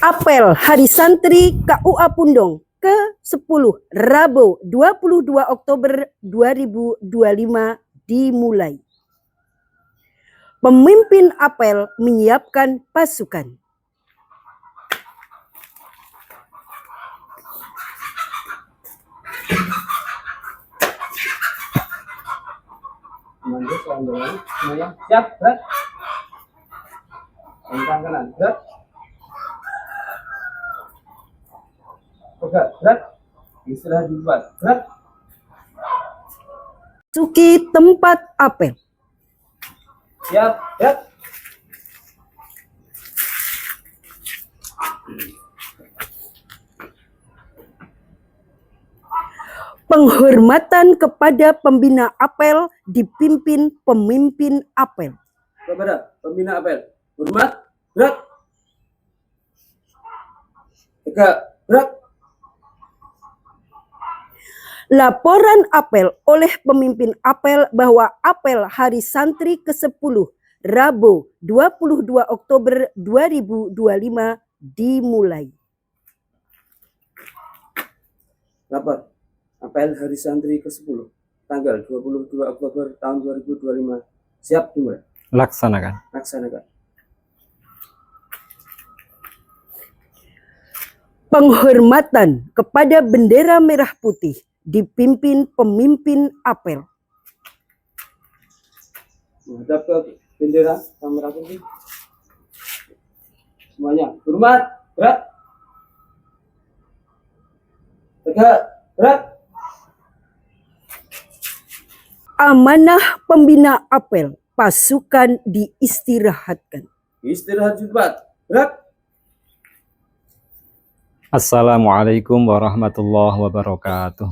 Apel Hari Santri KUA Pundong ke-10 Rabu 22 Oktober 2025 dimulai. Pemimpin apel menyiapkan pasukan. Siap, berat. Tentang kanan, berat. Pegat, berat. Istirahat di depan, berat. Suki tempat apel. Siap, berat. Penghormatan kepada pembina apel dipimpin pemimpin apel. Kepada pembina apel, hormat, berat. Tegak, berat. Laporan apel oleh pemimpin apel bahwa apel Hari Santri ke-10 Rabu 22 Oktober 2025 dimulai. Lapor apel Hari Santri ke-10 tanggal 22 Oktober tahun 2025 siap dimulai. Laksanakan. Penghormatan kepada bendera merah putih dipimpin pemimpin apel. Menghadap ke bendera merah putih. Semuanya hormat, berat. Tegak, berat. Amanah pembina apel, pasukan diistirahatkan. Istirahat cepat, berat. Assalamualaikum warahmatullahi wabarakatuh.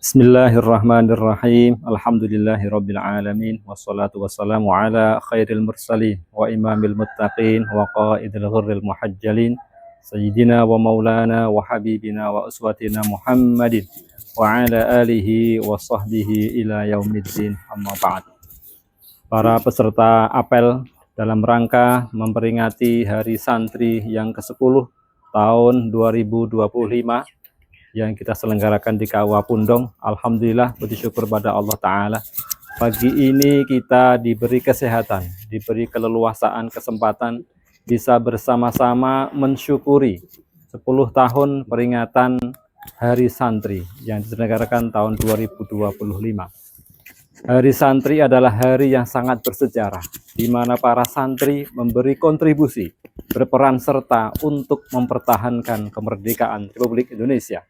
Bismillahirrahmanirrahim. Alhamdulillahirabbil alamin wassalatu wassalamu ala khairil mursalin wa imamil muttaqin wa qaidil ghurril muhajjalin sayyidina wa maulana wa habibina wa uswatina Muhammadin wa ala alihi wa sahbihi ila yaumiddin, amma ba'd. Para peserta apel dalam rangka memperingati Hari Santri yang ke-10 tahun 2025 yang kita selenggarakan di KUA Pundong. Alhamdulillah, puji syukur pada Allah Ta'ala. Pagi ini kita diberi kesehatan, diberi keleluasaan, kesempatan bisa bersama-sama mensyukuri 10 tahun peringatan Hari Santri yang diselenggarakan tahun 2025. Hari Santri adalah hari yang sangat bersejarah, di mana para santri memberi kontribusi, berperan serta untuk mempertahankan kemerdekaan Republik Indonesia.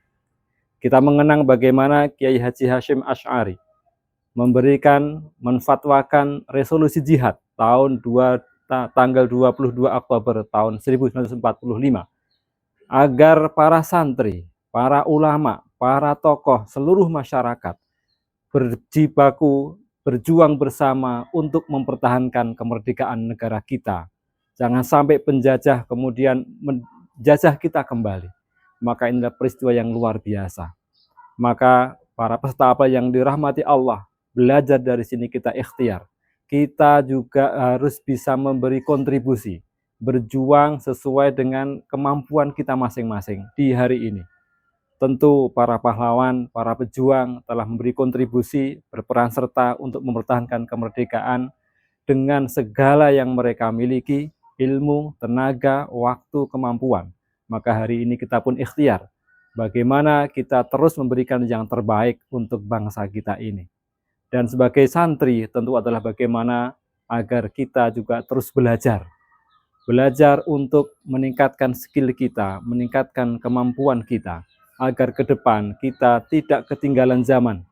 Kita mengenang bagaimana Kiai Haji Hashim Asy'ari menfatwakan resolusi jihad tanggal 22 Oktober tahun 1945 agar para santri, para ulama, para tokoh seluruh masyarakat berjibaku, berjuang bersama untuk mempertahankan kemerdekaan negara kita. Jangan sampai penjajah kemudian menjajah kita kembali. Maka inilah peristiwa yang luar biasa. Maka para peserta apel yang dirahmati Allah, belajar dari sini kita ikhtiar. Kita juga harus bisa memberi kontribusi, berjuang sesuai dengan kemampuan kita masing-masing di hari ini. Tentu para pahlawan, para pejuang telah memberi kontribusi, berperan serta untuk mempertahankan kemerdekaan dengan segala yang mereka miliki, ilmu, tenaga, waktu, kemampuan. Maka hari ini kita pun ikhtiar bagaimana kita terus memberikan yang terbaik untuk bangsa kita ini. Dan sebagai santri tentu adalah bagaimana agar kita juga terus belajar. Belajar untuk meningkatkan skill kita, meningkatkan kemampuan kita, agar ke depan kita tidak ketinggalan zaman.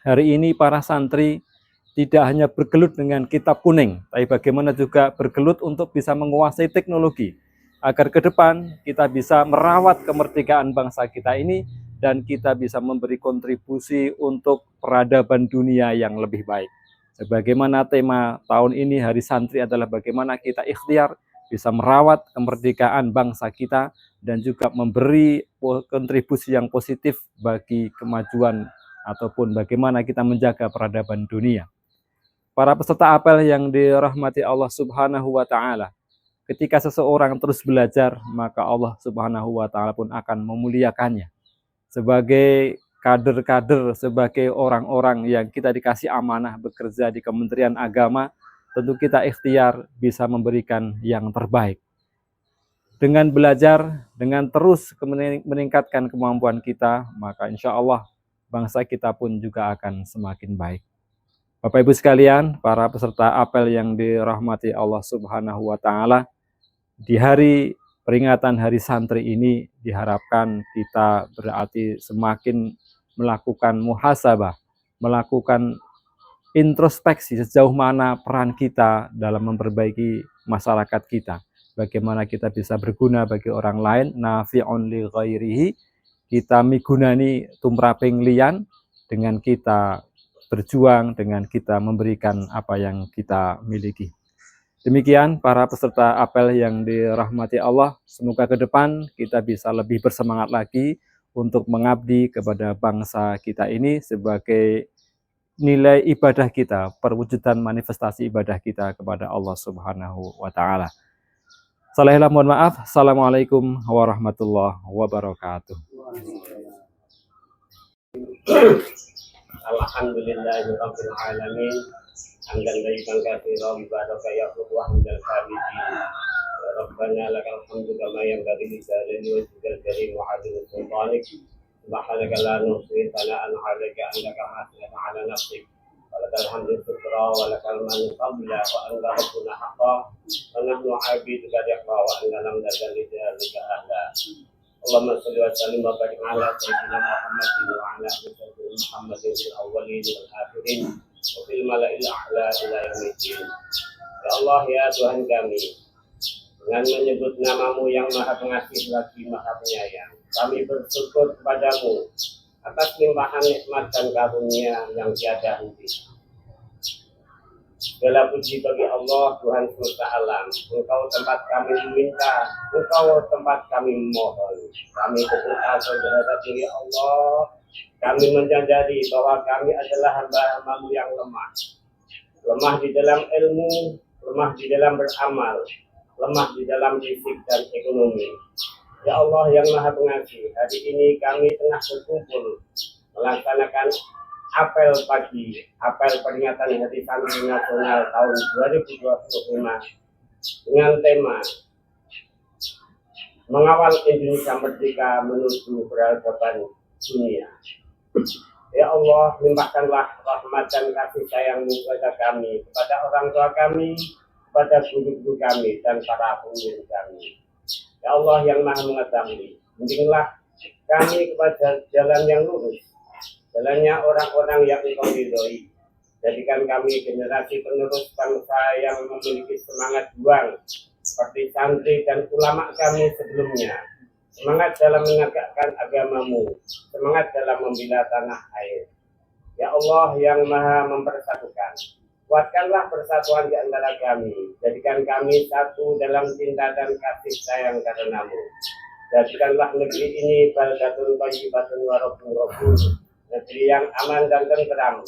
Hari ini para santri tidak hanya bergelut dengan kitab kuning, tapi bagaimana juga bergelut untuk bisa menguasai teknologi, agar ke depan kita bisa merawat kemerdekaan bangsa kita ini dan kita bisa memberi kontribusi untuk peradaban dunia yang lebih baik. Sebagaimana tema tahun ini Hari Santri adalah bagaimana kita ikhtiar bisa merawat kemerdekaan bangsa kita dan juga memberi kontribusi yang positif bagi kemajuan ataupun bagaimana kita menjaga peradaban dunia. Para peserta apel yang dirahmati Allah Subhanahu wa Ta'ala, ketika seseorang terus belajar, maka Allah Subhanahu wa taala pun akan memuliakannya. Sebagai kader-kader, sebagai orang-orang yang kita dikasih amanah bekerja di Kementerian Agama, tentu kita ikhtiar bisa memberikan yang terbaik. Dengan belajar, dengan terus meningkatkan kemampuan kita, maka insya Allah bangsa kita pun juga akan semakin baik. Bapak Ibu sekalian, para peserta apel yang dirahmati Allah Subhanahu wa taala, di hari peringatan Hari Santri ini diharapkan kita berarti semakin melakukan muhasabah, melakukan introspeksi sejauh mana peran kita dalam memperbaiki masyarakat kita. Bagaimana kita bisa berguna bagi orang lain, nafi'un li ghairihi, kita migunani tumraping liyan dengan kita berjuang, dengan kita memberikan apa yang kita miliki. Demikian para peserta apel yang dirahmati Allah, semoga ke depan kita bisa lebih bersemangat lagi untuk mengabdi kepada bangsa kita ini sebagai nilai ibadah kita, perwujudan manifestasi ibadah kita kepada Allah Subhanahu wa taala. Salahillah mohon maaf. Assalamualaikum warahmatullahi wabarakatuh. Alhamdulillahirabbil alamin. Hamdan tayyiban katsiran baraka ya wa hamdal hamidin. Rabbana lakal hamdu kama yanbaghi li jalali wajhikal karim wa 'azimi sultanik. Subhanaka la nuhsi thana'an 'alaika annaka hasana 'ala nafsik. Walakal hamdu syukra walakal manu qabla wa anta rabbuna haqqan wa nahnu 'abiduka yaqwa wa anta lam tazal li dhalika ahla. Allahumma shalli wa sallim wa barik ala sayyidina Muhammadin wa ala ali Muhammadin fil awwalin wal akhirin wa fil mala'il a'la ila yaumil. Ya Allah, ya Tuhan kami, dengan menyebut namamu yang maha pengasih lagi maha penyayang, kami bersyukur kepadamu atas limpahan nikmat dan karunia yang tiada henti. Segala puji bagi Allah, Tuhan semesta alam. Engkau tempat kami meminta, Engkau tempat kami memohon. Kami berdoa kepada diri Allah. Kami menjadi bahwa kami adalah hamba-Hamba-Mu yang lemah. Lemah di dalam ilmu, lemah di dalam beramal, lemah di dalam fisik dan ekonomi. Ya Allah yang Maha Pengasih, hari ini kami tengah berkumpul melaksanakan apel pagi, apel peringatan Hari Santri Nasional tahun 2025 dengan tema Mengawal Indonesia Merdeka Menuju Peradaban Dunia. Ya Allah, limpahkanlah rahmat dan kasih sayang-Mu kepada kami, kepada orang tua kami, kepada guru-guru kami, dan para pemimpin kami. Ya Allah yang Maha Mengetahui, bimbinglah kami kepada jalan yang lurus, jalannya orang-orang yang Engkau ridhoi. Jadikan kami generasi penerus bangsa yang memiliki semangat juang seperti santri dan ulama kami sebelumnya. Semangat dalam menegakkan agama-Mu, semangat dalam membela tanah air. Ya Allah yang Maha mempersatukan, kuatkanlah persatuan di antara kami. Jadikan kami satu dalam cinta dan kasih sayang karena-Mu. Jadikanlah negeri ini baldatun thayyibatun wa rabbun ghafur, negeri yang aman dan tentram,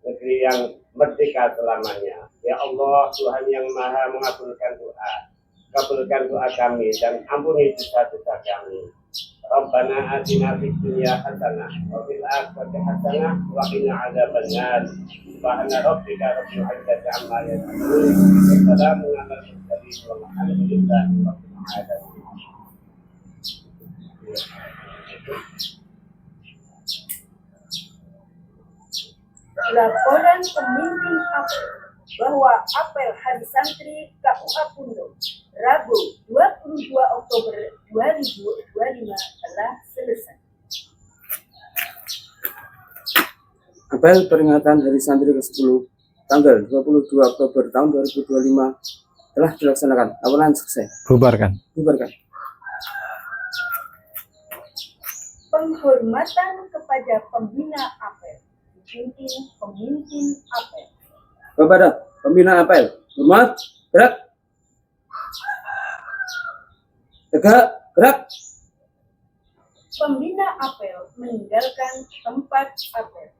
negeri yang merdeka selamanya. Ya Allah, Tuhan yang Maha mengabulkan doa, kabulkan doa kami dan ampuni dosa-dosa kami. Rabbana atina fid dunya hasanah wa fil akhirati hasanah wa qina adzabannar. Subhana rabbika rabbil izzati amma yasifun. Salamun alal mursalin walhamdulillahi rabbil alamin. Laporan pemimpin apel bahwa apel Hari Santri KUA Pundong Rabu 22 Oktober 2025 telah selesai. Apel peringatan Hari Santri ke-10 tanggal 22 Oktober tahun 2025 telah dilaksanakan. Awalan sukses. Bubarkan. Bubarkan. Penghormatan kepada pembina apel, dipimpin pemimpin apel. Kepada pembina apel, hormat, gerak. Tegak, gerak. Pembina apel meninggalkan tempat apel.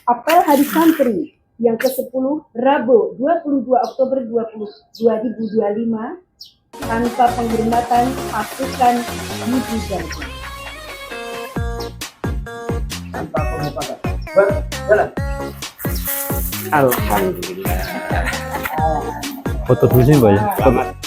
Apel Hari Santri yang ke-10 Rabu 22 Oktober 2025 tanpa penghormatan pasukan Budi Garba. Tanpa penghormatan. Berjalan. Alhamdulillah. Foto dulu sih, Mbak ya. Selamat